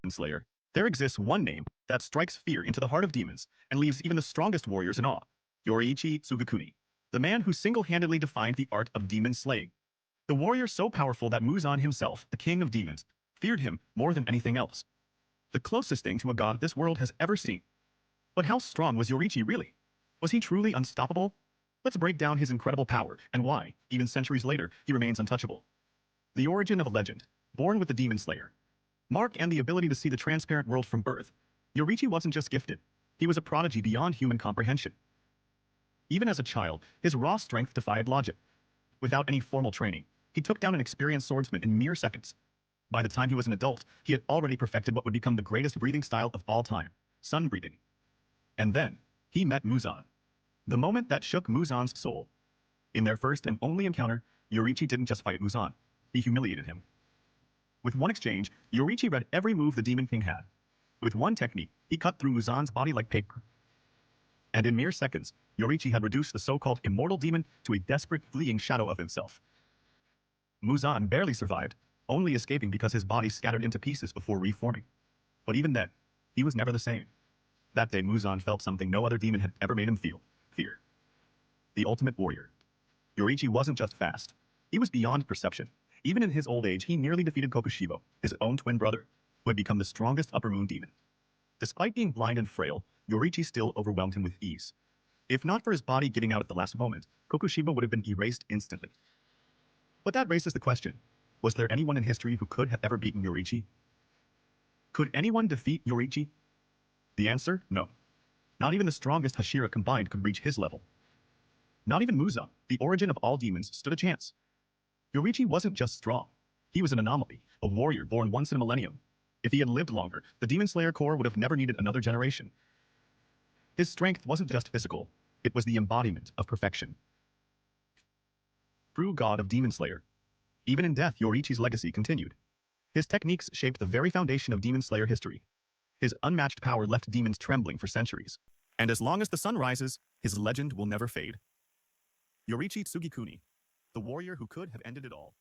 demon slayer, there exists one name that strikes fear into the heart of demons and leaves even the strongest warriors in awe. Yoriichi Tsugakuni, the man who single-handedly defined the art of demon slaying. The warrior so powerful that Muzan himself, the king of demons, feared him more than anything else. The closest thing to a god this world has ever seen. But how strong was Yoriichi really? Was he truly unstoppable? Let's break down his incredible power and why, even centuries later, he remains untouchable. The origin of a legend, born with the demon slayer. Mark and the ability to see the transparent world from birth. Yoriichi wasn't just gifted, he was a prodigy beyond human comprehension. Even as a child, his raw strength defied logic. Without any formal training, he took down an experienced swordsman in mere seconds. By the time he was an adult, he had already perfected what would become the greatest breathing style of all time, sun breathing. And then, he met Muzan. The moment that shook Muzan's soul. In their first and only encounter, Yoriichi didn't just fight Muzan, he humiliated him. With one exchange, Yoriichi read every move the Demon King had. With one technique, he cut through Muzan's body like paper. And in mere seconds, Yoriichi had reduced the so-called immortal demon to a desperate, fleeing shadow of himself. Muzan barely survived, only escaping because his body scattered into pieces before reforming. But even then, he was never the same. That day Muzan felt something no other demon had ever made him feel: fear. The ultimate warrior. Yoriichi wasn't just fast. He was beyond perception. Even in his old age, he nearly defeated Kokushibo, his own twin brother, who had become the strongest upper moon demon. Despite being blind and frail, Yoriichi still overwhelmed him with ease. If not for his body giving out at the last moment, Kokushibo would have been erased instantly. But that raises the question, was there anyone in history who could have ever beaten Yoriichi? Could anyone defeat Yoriichi? The answer, no. Not even the strongest Hashira combined could reach his level. Not even Muzan, the origin of all demons, stood a chance. Yoriichi wasn't just strong. He was an anomaly, a warrior born once in a millennium. If he had lived longer, the Demon Slayer Corps would have never needed another generation. His strength wasn't just physical, it was the embodiment of perfection. True god of Demon Slayer. Even in death, Yoriichi's legacy continued. His techniques shaped the very foundation of Demon Slayer history. His unmatched power left demons trembling for centuries. And as long as the sun rises, his legend will never fade. Yoriichi Tsugakuni, the warrior who could have ended it all.